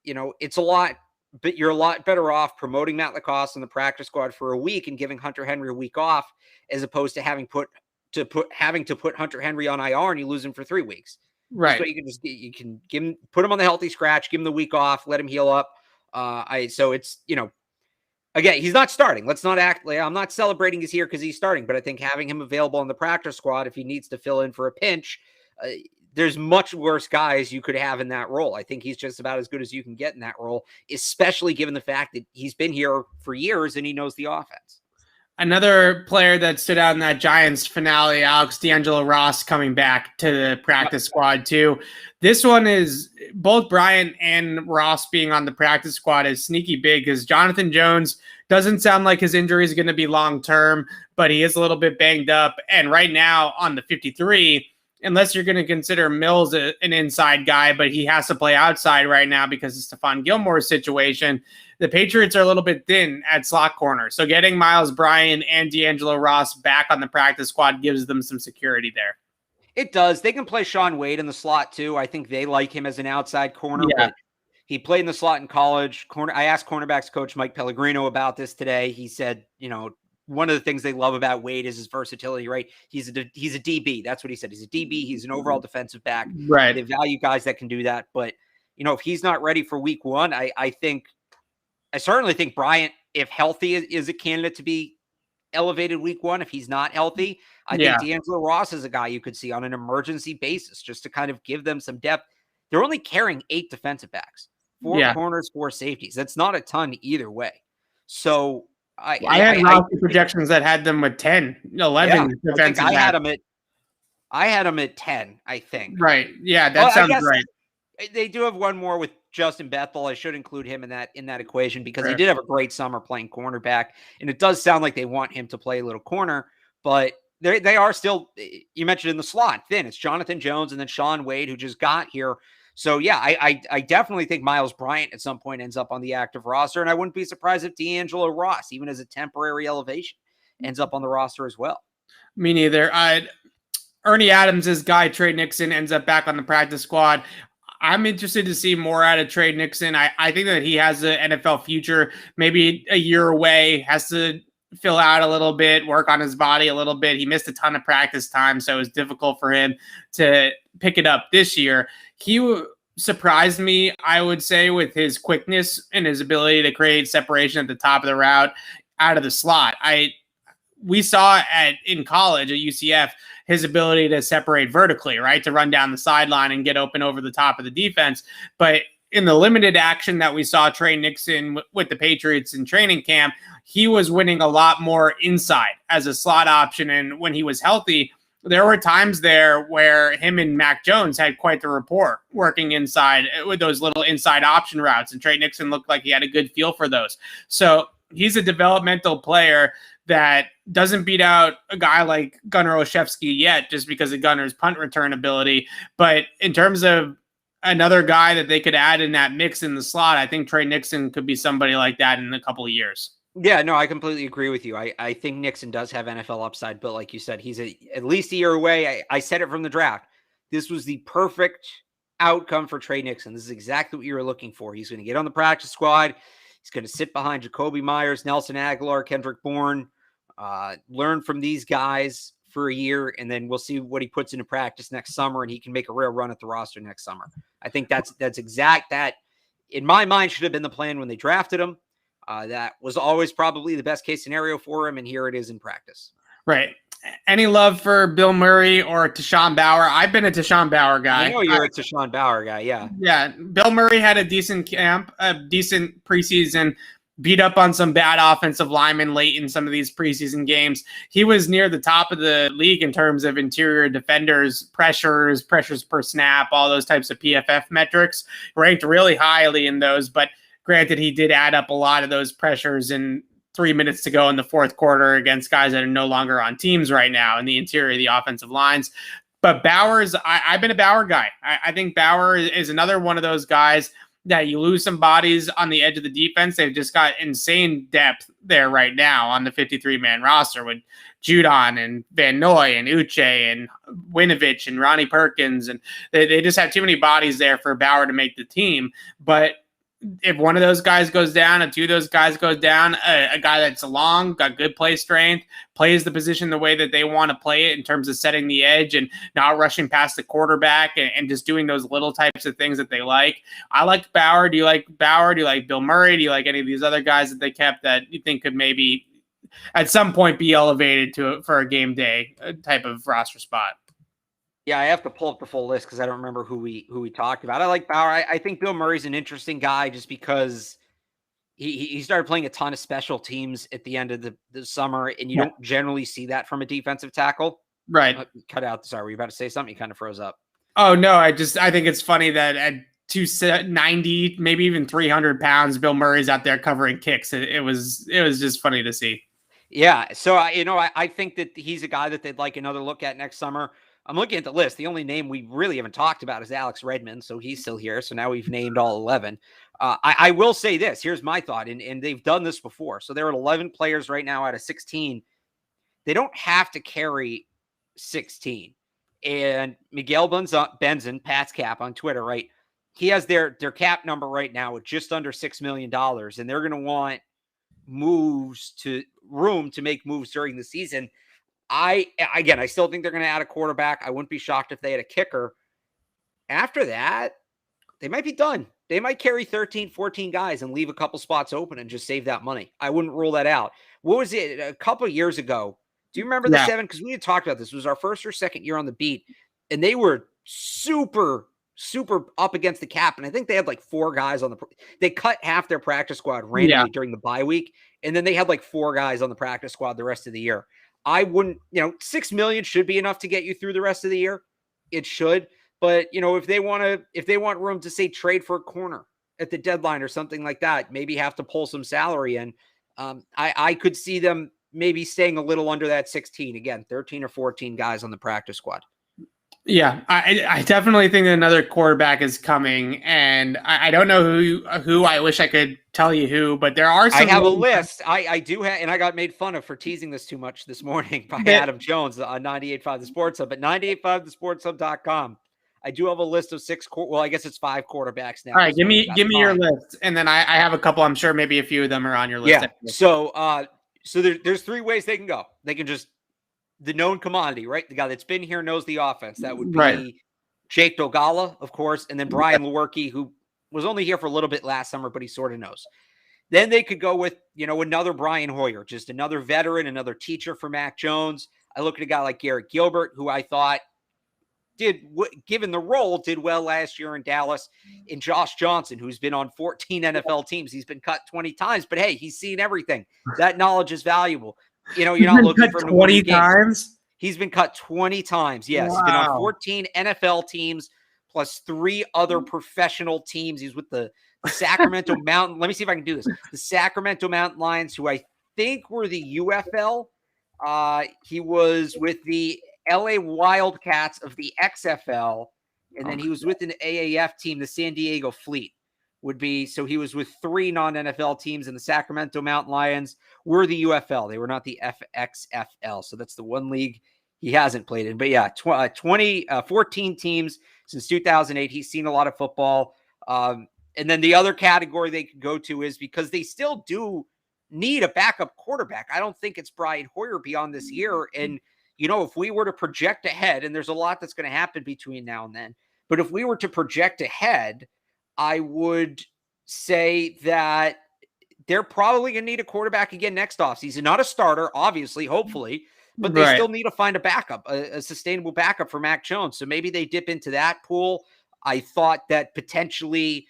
it's a lot, but you're a lot better off promoting Matt Lacoste in the practice squad for a week and giving Hunter Henry a week off, as opposed to having to put Hunter Henry on IR and you lose him for 3 weeks. Right. So you can give him, put him on the healthy scratch, give him the week off, let him heal up. So it's, again, he's not starting. Let's not act like I'm not celebrating he's here because he's starting, but I think having him available on the practice squad, if he needs to fill in for a pinch, there's much worse guys you could have in that role. I think he's just about as good as you can get in that role, especially given the fact that he's been here for years and he knows the offense. Another player that stood out in that Giants finale, Alex D'Angelo Ross, coming back to the practice squad too. This one is both Bryant and Ross being on the practice squad is sneaky big because Jonathan Jones doesn't sound like his injury is going to be long-term, but he is a little bit banged up. And right now on the 53, unless you're going to consider Mills an inside guy, but he has to play outside right now because of Stephon Gilmore's situation, the Patriots are a little bit thin at slot corner. So getting Miles Bryant and D'Angelo Ross back on the practice squad gives them some security there. It does. They can play Shaun Wade in the slot too. I think they like him as an outside corner. Yeah. But he played in the slot in college. I asked cornerbacks coach Mike Pellegrino about this today. He said, one of the things they love about Wade is his versatility, right? He's a DB. That's what he said. He's a DB. He's an overall defensive back. Right. They value guys that can do that. But, if he's not ready for week one, I certainly think Bryant, if healthy, is a candidate to be elevated week one. If he's not healthy, I think D'Angelo Ross is a guy you could see on an emergency basis just to kind of give them some depth. They're only carrying 8 defensive backs, 4 corners, 4 safeties. That's not a ton either way. So I had projections that had them with 10, 11 defensive backs. I had them at 10, I think. Right. Yeah, that sounds right. They do have one more with Justin Bethel. I should include him in that equation because he did have a great summer playing cornerback, and it does sound like they want him to play a little corner, but they are still, you mentioned in the slot, thin. It's Jonathan Jones and then Shaun Wade, who just got here. So, yeah, I definitely think Miles Bryant at some point ends up on the active roster, and I wouldn't be surprised if D'Angelo Ross, even as a temporary elevation, ends up on the roster as well. Me neither. Ernie Adams' guy, Trey Nixon, ends up back on the practice squad. I'm interested to see more out of Trey Nixon. I think that he has an NFL future, maybe a year away, has to fill out a little bit, work on his body a little bit. He missed a ton of practice time, so it was difficult for him to pick it up this year. He surprised me, I would say, with his quickness and his ability to create separation at the top of the route out of the slot. We saw in college at UCF his ability to separate vertically, right, to run down the sideline and get open over the top of the defense. But in the limited action that we saw Trey Nixon with the Patriots in training camp, he was winning a lot more inside as a slot option. And when he was healthy, there were times there where him and Mac Jones had quite the rapport working inside with those little inside option routes. And Trey Nixon looked like he had a good feel for those. So he's a developmental player that doesn't beat out a guy like Gunnar Olszewski yet, just because of Gunnar's punt return ability. But in terms of another guy that they could add in that mix in the slot, I think Trey Nixon could be somebody like that in a couple of years. Yeah, no, I completely agree with you. I think Nixon does have NFL upside, but like you said, he's at least a year away. I said it from the draft. This was the perfect outcome for Trey Nixon. This is exactly what you were looking for. He's going to get on the practice squad. He's going to sit behind Jacoby Myers, Nelson Aguilar, Kendrick Bourne, learn from these guys for a year, and then we'll see what he puts into practice next summer, and he can make a real run at the roster next summer. I think that's exact. That, in my mind, should have been the plan when they drafted him. That was always probably the best case scenario for him, and here it is in practice. Right. Any love for Bill Murray or Tashawn Bauer? I've been a Tashawn Bauer guy. I know you're a Tashawn Bauer guy, yeah. Yeah. Bill Murray had a decent camp, a decent preseason, beat up on some bad offensive linemen late in some of these preseason games. He was near the top of the league in terms of interior defenders, pressures per snap, all those types of PFF metrics, ranked really highly in those. But granted, he did add up a lot of those pressures in 3 minutes to go in the fourth quarter against guys that are no longer on teams right now in the interior of the offensive lines. But I've been a Bauer guy. I think Bauer is another one of those guys that you lose some bodies on the edge of the defense. They've just got insane depth there right now on the 53-man roster with Judon and Van Noy and Uche and Winovich and Ronnie Perkins. And they just have too many bodies there for Bauer to make the team. But if one of those guys goes down, or two of those guys goes down, a guy that's long, got good play strength, plays the position the way that they want to play it in terms of setting the edge and not rushing past the quarterback and just doing those little types of things that they like. I like Bauer. Do you like Bauer? Do you like Bill Murray? Do you like any of these other guys that they kept that you think could maybe at some point be elevated for a game day type of roster spot? Yeah, I have to pull up the full list because I don't remember who we talked about. I like Bauer. I think Bill Murray's an interesting guy just because he started playing a ton of special teams at the end of the summer, and you don't generally see that from a defensive tackle. Right. Cut out. Sorry, were you about to say something? You kind of froze up. Oh, no. I think it's funny that at 290, maybe even 300 pounds, Bill Murray's out there covering kicks. It was just funny to see. Yeah. So, I think that he's a guy that they'd like another look at next summer. I'm looking at the list. The only name we really haven't talked about is Alex Redmond, so he's still here. So now we've named all 11. I will say this. Here's my thought, and they've done this before. So there are 11 players right now out of 16. They don't have to carry 16. And Miguel Benson, Pat's cap on Twitter, right? He has their cap number right now at just under $6 million, and they're going to want room to make moves during the season. I still think they're going to add a quarterback. I wouldn't be shocked if they had a kicker. After that, they might be done. They might carry 13, 14 guys and leave a couple spots open and just save that money. I wouldn't rule that out. What was it a couple of years ago? Do you remember the 7? Because we had talked about this. It was our first or second year on the beat, and they were super, super up against the cap. And I think they had like 4 guys they cut half their practice squad randomly during the bye week. And then they had like 4 guys on the practice squad the rest of the year. I wouldn't, $6 million should be enough to get you through the rest of the year. It should. But, if they want room to say trade for a corner at the deadline or something like that, maybe have to pull some salary in. I could see them maybe staying a little under that 16. Again, 13 or 14 guys on the practice squad. Yeah, I definitely think another quarterback is coming, and I don't know who. I wish I could tell you who, but there are some. I have a list. I do have, and I got made fun of for teasing this too much this morning by Adam Jones on 98.5 The Sports Hub, but 98.5thesportshub.com. I do have a list of 6. Well, I guess it's 5 quarterbacks now. All right, give me your list, and then I have a couple. I'm sure maybe a few of them are on your list. Yeah. So there's 3 ways they can go. They can just the known commodity, right? The guy that's been here knows the offense. That would be Jake Dogala, of course, and then Brian Lewerke, who was only here for a little bit last summer, but he sort of knows. Then they could go with, another Brian Hoyer, just another veteran, another teacher for Mac Jones. I look at a guy like Garrett Gilbert, who I thought given the role, did well last year in Dallas, and Josh Johnson, who's been on 14 NFL teams. He's been cut 20 times, but hey, he's seen everything. That knowledge is valuable. You're not looking for 20 times. He's been cut 20 times. Yes. Wow. He's been on 14 NFL teams plus 3 other professional teams. He's with the Sacramento Mountain. Let me see if I can do this. The Sacramento Mountain Lions, who I think were the UFL. He was with the LA Wildcats of the XFL. And then he was with an AAF team, the San Diego Fleet. So he was with 3 non-NFL teams, and the Sacramento Mountain Lions were the UFL. They were not the FXFL. So that's the one league he hasn't played in. But yeah, 14 teams since 2008. He's seen a lot of football. And then the other category they could go to is because they still do need a backup quarterback. I don't think it's Brian Hoyer beyond this year. And, if we were to project ahead, and there's a lot that's going to happen between now and then, but if we were to project ahead, I would say that they're probably going to need a quarterback again next offseason. Not a starter, obviously, hopefully, but they still need to find a backup, a sustainable backup for Mac Jones. So maybe they dip into that pool. I thought that potentially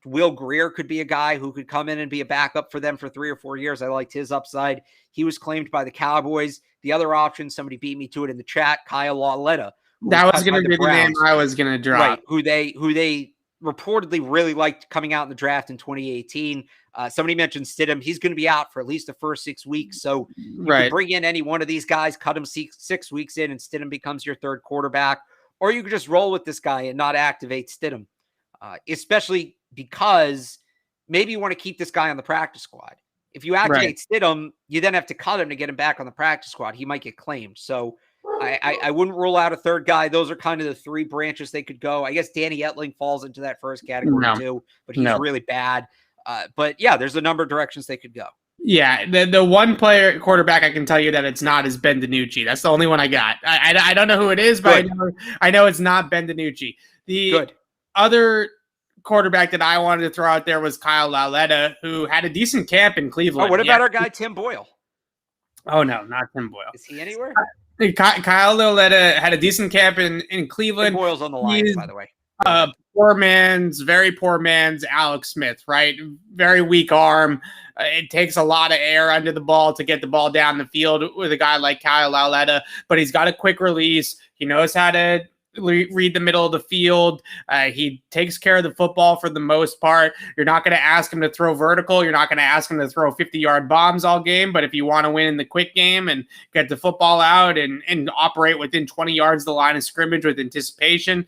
Will Grier could be a guy who could come in and be a backup for them for 3 or 4 years. I liked his upside. He was claimed by the Cowboys. The other option, somebody beat me to it in the chat, Kyle Lauletta. That was going to be the name I was going to drop. Right, who they reportedly really liked coming out in the draft in 2018. Somebody mentioned Stidham. He's going to be out for at least the first 6 weeks. So you can bring in any one of these guys, cut him 6 weeks in, and Stidham becomes your third quarterback. Or you could just roll with this guy and not activate Stidham, especially because maybe you want to keep this guy on the practice squad. If you activate Stidham, you then have to cut him to get him back on the practice squad. He might get claimed. So I wouldn't rule out a third guy. Those are kind of the 3 branches they could go. I guess Danny Etling falls into that first category too, but he's really bad. But yeah, there's a number of directions they could go. Yeah, the one player quarterback I can tell you that it's not is Ben DiNucci. That's the only one I got. I don't know who it is, but I know it's not Ben DiNucci. The other quarterback that I wanted to throw out there was Kyle Lauletta, who had a decent camp in Cleveland. Oh, what about our guy Tim Boyle? Oh no, not Tim Boyle. Is he anywhere? Kyle Lauletta had a decent camp in Cleveland. Tim Boyle's on the Lions, by the way. Very poor man's Alex Smith, right? Very weak arm. It takes a lot of air under the ball to get the ball down the field with a guy like Kyle Lauletta, but he's got a quick release. He knows how to read the middle of the field. He takes care of the football for the most part. You're not going to ask him to throw vertical. You're not going to ask him to throw 50-yard bombs all game. But if you want to win in the quick game and get the football out and operate within 20 yards of the line of scrimmage with anticipation,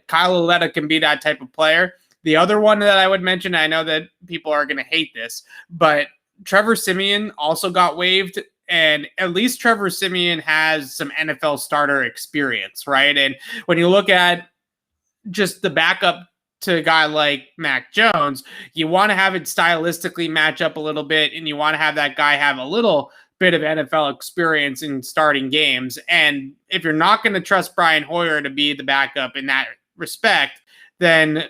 Kyle Lauletta can be that type of player. The other one that I would mention, I know that people are going to hate this, but Trevor Simeon also got waived. And at least Trevor Simeon has some NFL starter experience, right? And when you look at just the backup to a guy like Mac Jones, you want to have it stylistically match up a little bit, and you want to have that guy have a little bit of NFL experience in starting games. And if you're not going to trust Brian Hoyer to be the backup in that respect, then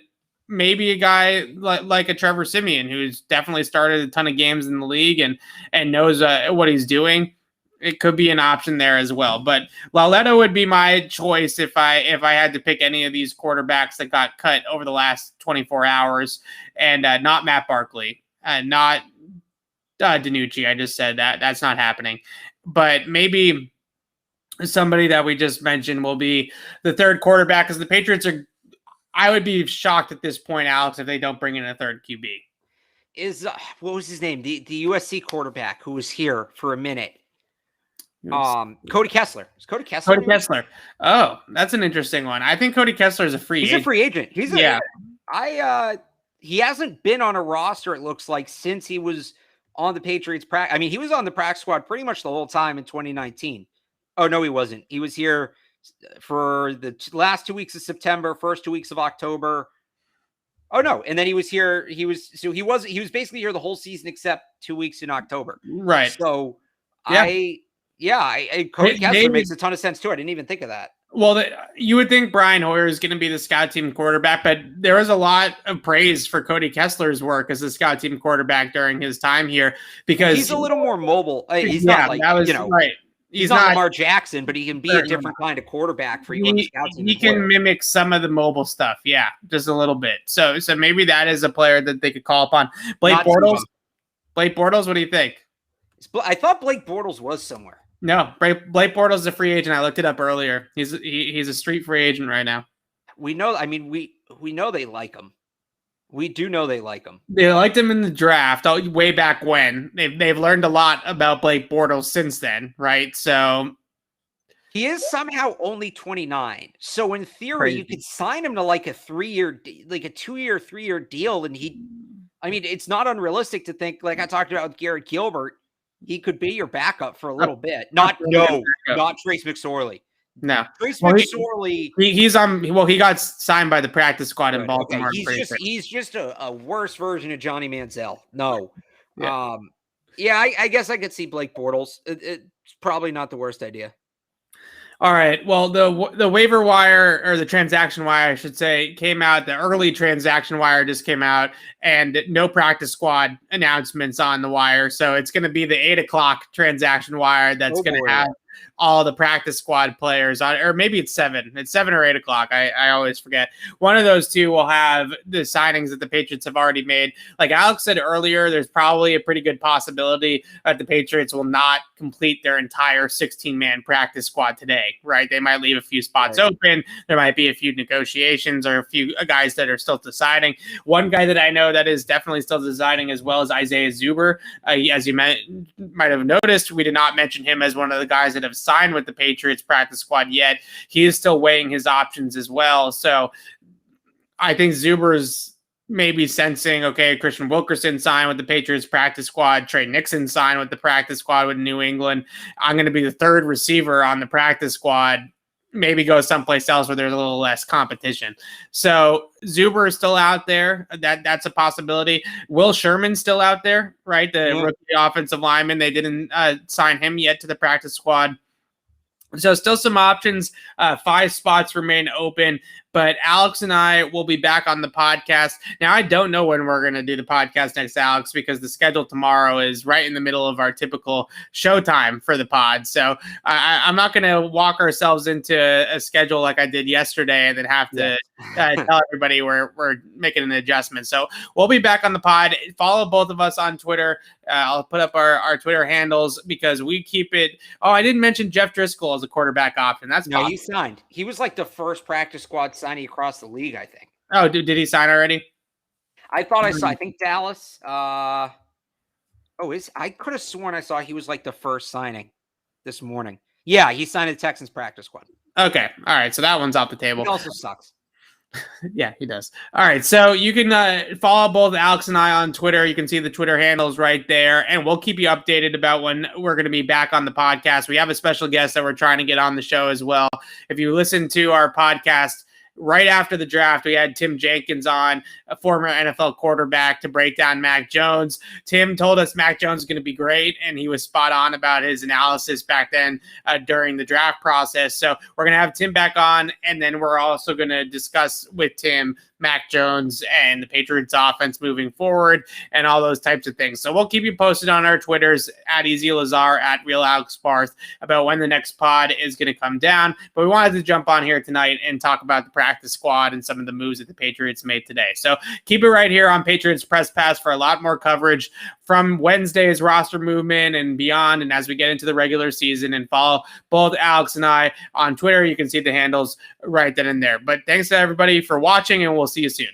maybe a guy like a Trevor Simeon, who's definitely started a ton of games in the league and knows what he's doing. It could be an option there as well. But Lauletta would be my choice if I had to pick any of these quarterbacks that got cut over the last 24 hours, and not Matt Barkley, not DiNucci. I just said that's not happening. But maybe somebody that we just mentioned will be the third quarterback, because the Patriots are. I would be shocked at this point, Alex, if they don't bring in a third QB. What was his name? The USC quarterback who was here for a minute. Cody Kessler. Is Cody Kessler? Cody Kessler. Oh, that's an interesting one. I think Cody Kessler is a free agent. He's a free agent. He hasn't been on a roster, it looks like, since he was on the Patriots practice. I mean, he was on the practice squad pretty much the whole time in 2019. Oh, no, he wasn't. He was here for the last 2 weeks of September, first 2 weeks of October. Oh no. And then he was here. He was basically here the whole season, except 2 weeks in October. Right. So Cody Kessler makes a ton of sense too. I didn't even think of that. Well, you would think Brian Hoyer is going to be the scout team quarterback, but there was a lot of praise for Cody Kessler's work as a scout team quarterback during his time here, because he's a little more mobile. He's not like, right. He's not Lamar Jackson, but he can be a different kind of quarterback for you. He can mimic some of the mobile stuff. Yeah, just a little bit. So maybe that is a player that they could call upon. Blake Bortles, what do you think? I thought Blake Bortles was somewhere. No, Blake Bortles is a free agent. I looked it up earlier. He's a street free agent right now. We know. I mean, we know they like him. We do know they like him. They liked him in the draft way back when. They've learned a lot about Blake Bortles since then, right? So he is somehow only 29. So in theory, you could sign him to like a 2-year, 3-year deal, and it's not unrealistic to think, like I talked about with Garrett Gilbert, he could be your backup for a little bit. Not Trace McSorley. No, Trace McSorley. He's on. Well, he got signed by the practice squad in Baltimore. Okay. He's just a worse version of Johnny Manziel. No, I guess I could see Blake Bortles. It's probably not the worst idea. All right. Well, the waiver wire, or the transaction wire, I should say, came out. The early transaction wire just came out, and no practice squad announcements on the wire. So it's going to be the 8 o'clock transaction wire that's going to have all the practice squad players on, or maybe it's 7. It's 7 or 8 o'clock. I always forget. One of those two will have the signings that the Patriots have already made. Like Alex said earlier, there's probably a pretty good possibility that the Patriots will not complete their entire 16-man practice squad today, right? They might leave a few spots open. There might be a few negotiations or a few guys that are still deciding. One guy that I know that is definitely still deciding as well as Isaiah Zuber. As you might have noticed, we did not mention him as one of the guys that have signed with the Patriots practice squad yet. He is still weighing his options as well. So I think Zuber's maybe sensing, okay, Christian Wilkerson signed with the Patriots practice squad. Trey Nixon signed with the practice squad with New England. I'm going to be the third receiver on the practice squad. Maybe go someplace else where there's a little less competition. So Zuber is still out there. That's a possibility. Will Sherman's still out there, right? The rookie offensive lineman. They didn't sign him yet to the practice squad. So still some options. 5 spots remain open, but Alex and I will be back on the podcast. Now, I don't know when we're going to do the podcast next, Alex, because the schedule tomorrow is right in the middle of our typical showtime for the pod. So I'm not going to walk ourselves into a schedule like I did yesterday and then have to tell everybody we're making an adjustment. So we'll be back on the pod. Follow both of us on Twitter. I'll put up our Twitter handles because we keep it. Oh, I didn't mention Jeff Driscoll as a quarterback option. That's no, he signed. He was like the first practice squad signing across the league, I think. Oh, did he sign already? I thought I saw. I think Dallas. I could have sworn I saw he was like the first signing this morning. Yeah, he signed the Texans practice squad. Okay, all right. So that one's off the table. He also sucks. Yeah, he does. All right. So you can follow both Alex and I on Twitter. You can see the Twitter handles right there. And we'll keep you updated about when we're going to be back on the podcast. We have a special guest that we're trying to get on the show as well. If you listen to our podcast right after the draft, we had Tim Jenkins on, a former NFL quarterback, to break down Mac Jones. Tim told us Mac Jones is going to be great, and he was spot on about his analysis back then during the draft process. So we're going to have Tim back on, and then we're also going to discuss with Tim Mac Jones and the Patriots offense moving forward and all those types of things. So we'll keep you posted on our Twitters at Easy Lazar, at Real Alex Barth, about when the next pod is going to come down. But we wanted to jump on here tonight and talk about the practice squad and some of the moves that the Patriots made today. So keep it right here on Patriots Press Pass for a lot more coverage from Wednesday's roster movement and beyond, and as we get into the regular season. And follow both Alex and I on Twitter. You can see the handles right then and there. But thanks to everybody for watching, and we'll see you soon.